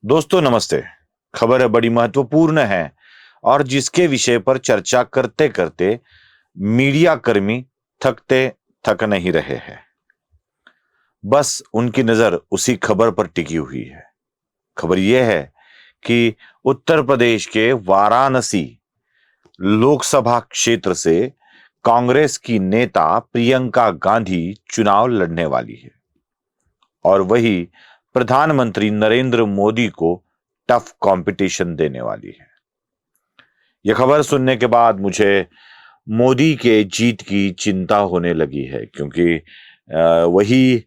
दोस्तों नमस्ते। खबर बड़ी महत्वपूर्ण है और जिसके विषय पर चर्चा करते करते मीडिया कर्मी थकते थक नहीं रहे हैं। बस उनकी नजर उसी खबर पर टिकी हुई है। खबर यह है कि उत्तर प्रदेश के वाराणसी लोकसभा क्षेत्र से कांग्रेस की नेता प्रियंका गांधी चुनाव लड़ने वाली है और वही प्रधानमंत्री नरेंद्र मोदी को टफ कंपटीशन देने वाली है। यह खबर सुनने के बाद मुझे मोदी के जीत की चिंता होने लगी है, क्योंकि वही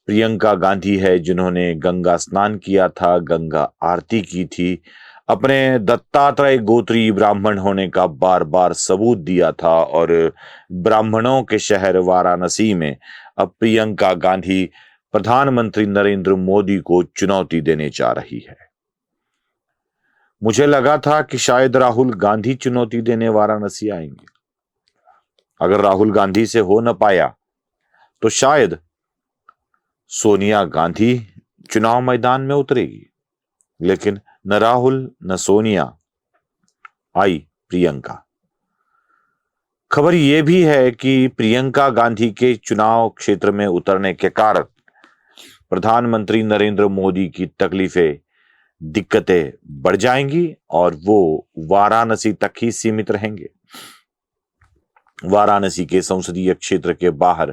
प्रियंका गांधी है जिन्होंने गंगा स्नान किया था, गंगा आरती की थी, अपने दत्तात्रेय गोत्री ब्राह्मण होने का बार बार सबूत दिया था और ब्राह्मणों के शहर वाराणसी में अब प्रियंका गांधी प्रधानमंत्री नरेंद्र मोदी को चुनौती देने जा रही है। मुझे लगा था कि शायद राहुल गांधी चुनौती देने वाराणसी आएंगे। अगर राहुल गांधी से हो न पाया तो शायद सोनिया गांधी चुनाव मैदान में उतरेगी, लेकिन न राहुल न सोनिया, आई प्रियंका। खबर यह भी है कि प्रियंका गांधी के चुनाव क्षेत्र में उतरने के कारण प्रधानमंत्री नरेंद्र मोदी की तकलीफें, दिक्कतें बढ़ जाएंगी और वो वाराणसी तक ही सीमित रहेंगे। वाराणसी के संसदीय क्षेत्र के बाहर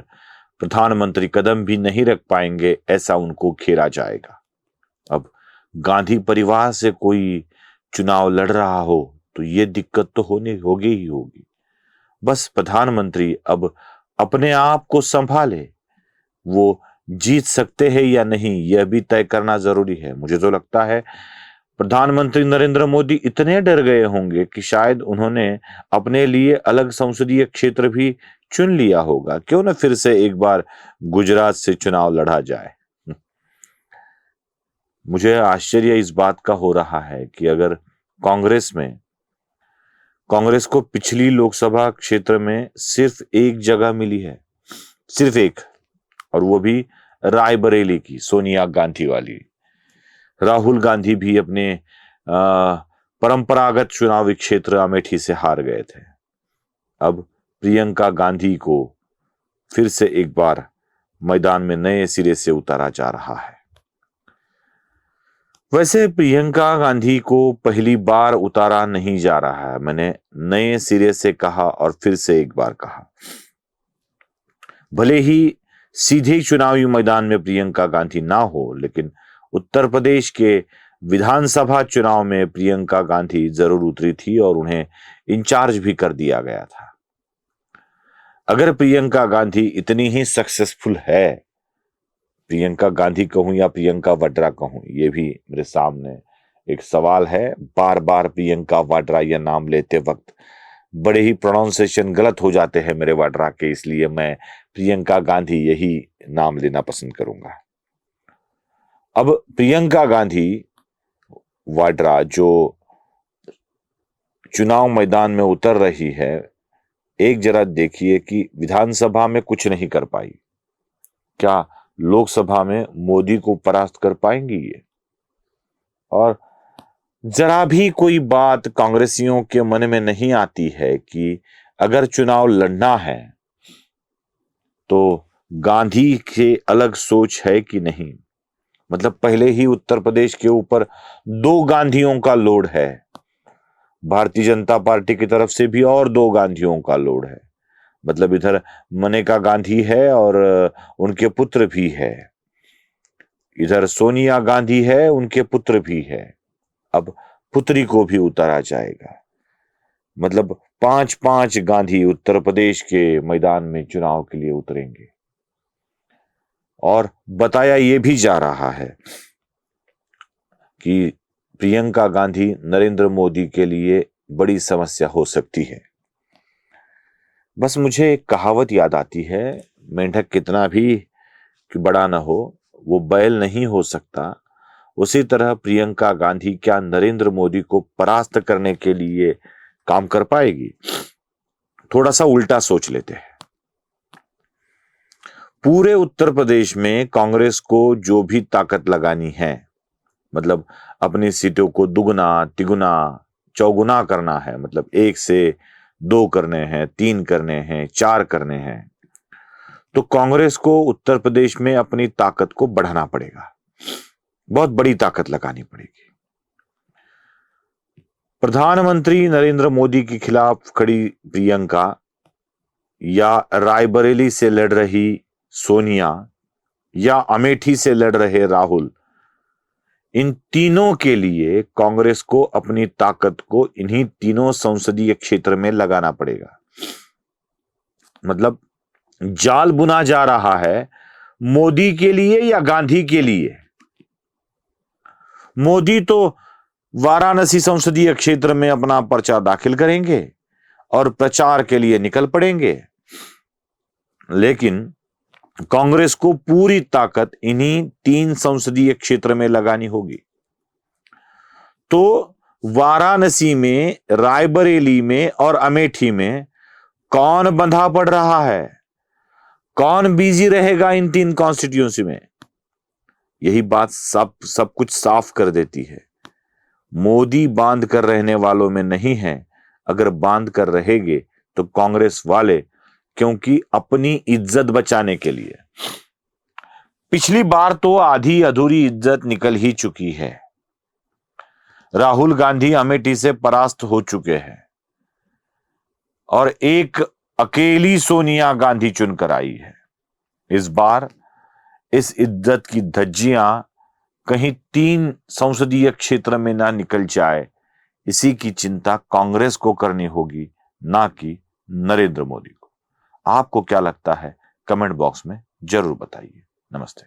प्रधानमंत्री कदम भी नहीं रख पाएंगे, ऐसा उनको घेरा जाएगा। अब गांधी परिवार से कोई चुनाव लड़ रहा हो तो ये दिक्कत तो होगी ही होगी। बस प्रधानमंत्री अब अपने आप को संभाले, वो जीत सकते हैं या नहीं यह भी तय करना जरूरी है। मुझे तो लगता है प्रधानमंत्री नरेंद्र मोदी इतने डर गए होंगे कि शायद उन्होंने अपने लिए अलग संसदीय क्षेत्र भी चुन लिया होगा। क्यों न फिर से एक बार गुजरात से चुनाव लड़ा जाए। मुझे आश्चर्य इस बात का हो रहा है कि अगर कांग्रेस को पिछली लोकसभा क्षेत्र में सिर्फ एक जगह मिली है, सिर्फ एक, और वो भी रायबरेली की सोनिया गांधी वाली। राहुल गांधी भी अपने परंपरागत चुनावी क्षेत्र अमेठी से हार गए थे। अब प्रियंका गांधी को फिर से एक बार मैदान में नए सिरे से उतारा जा रहा है। वैसे प्रियंका गांधी को पहली बार उतारा नहीं जा रहा है। मैंने नए सिरे से कहा और फिर से एक बार कहा। भले ही सीधे चुनावी मैदान में प्रियंका गांधी ना हो, लेकिन उत्तर प्रदेश के विधानसभा चुनाव में प्रियंका गांधी जरूर उतरी थी और उन्हें इंचार्ज भी कर दिया गया था। अगर प्रियंका गांधी इतनी ही सक्सेसफुल है, प्रियंका गांधी कहूं या प्रियंका वाड्रा कहूं, यह भी मेरे सामने एक सवाल है। बार बार प्रियंका वाड्रा यह नाम लेते वक्त बड़े ही प्रोनाउंसिएशन गलत हो जाते हैं मेरे वाड्रा के, इसलिए मैं प्रियंका गांधी यही नाम लेना पसंद करूंगा। अब प्रियंका गांधी वाड्रा जो चुनाव मैदान में उतर रही है, एक जरा देखिए कि विधानसभा में कुछ नहीं कर पाई, क्या लोकसभा में मोदी को परास्त कर पाएंगी ये? और जरा भी कोई बात कांग्रेसियों के मन में नहीं आती है कि अगर चुनाव लड़ना है तो गांधी के अलग सोच है कि नहीं। मतलब पहले ही उत्तर प्रदेश के ऊपर दो गांधियों का लोड है, भारतीय जनता पार्टी की तरफ से भी और दो गांधियों का लोड है। मतलब इधर मनेका गांधी है और उनके पुत्र भी है, इधर सोनिया गांधी है, उनके पुत्र भी है। अब पुत्री को भी उतारा जाएगा। मतलब 5-5 गांधी उत्तर प्रदेश के मैदान में चुनाव के लिए उतरेंगे। और बताया यह भी जा रहा है कि प्रियंका गांधी नरेंद्र मोदी के लिए बड़ी समस्या हो सकती है। बस मुझे एक कहावत याद आती है, मेंढक कितना भी बड़ा ना हो वो बैल नहीं हो सकता। उसी तरह प्रियंका गांधी क्या नरेंद्र मोदी को परास्त करने के लिए काम कर पाएगी? थोड़ा सा उल्टा सोच लेते हैं। पूरे उत्तर प्रदेश में कांग्रेस को जो भी ताकत लगानी है मतलब अपनी सीटों को दुगुना, तिगुना, चौगुना करना है, मतलब 1 से 2 करने हैं, 3 करने हैं, 4 करने हैं। तो कांग्रेस को उत्तर प्रदेश में अपनी ताकत को बढ़ाना पड़ेगा, बहुत बड़ी ताकत लगानी पड़ेगी। प्रधानमंत्री नरेंद्र मोदी के खिलाफ खड़ी प्रियंका या रायबरेली से लड़ रही सोनिया या अमेठी से लड़ रहे राहुल, इन तीनों के लिए कांग्रेस को अपनी ताकत को इन्हीं तीनों संसदीय क्षेत्र में लगाना पड़ेगा। मतलब जाल बुना जा रहा है मोदी के लिए या गांधी के लिए। मोदी तो वाराणसी संसदीय क्षेत्र में अपना पर्चा दाखिल करेंगे और प्रचार के लिए निकल पड़ेंगे, लेकिन कांग्रेस को पूरी ताकत इन्हीं 3 संसदीय क्षेत्र में लगानी होगी। तो वाराणसी में, रायबरेली में और अमेठी में कौन बंधा पड़ रहा है, कौन बिजी रहेगा इन 3 कॉन्स्टिट्यूंसी में? यही बात सब कुछ साफ कर देती है। मोदी बांध कर रहने वालों में नहीं है। अगर बांध कर रहेंगे तो कांग्रेस वाले, क्योंकि अपनी इज्जत बचाने के लिए। पिछली बार तो आधी अधूरी इज्जत निकल ही चुकी है। राहुल गांधी अमेठी से परास्त हो चुके हैं और एक अकेली सोनिया गांधी चुनकर आई है। इस बार इस इज्जत की धज्जियां कहीं 3 संसदीय क्षेत्र में ना निकल जाए, इसी की चिंता कांग्रेस को करनी होगी, ना कि नरेंद्र मोदी को। आपको क्या लगता है? कमेंट बॉक्स में जरूर बताइए। नमस्ते।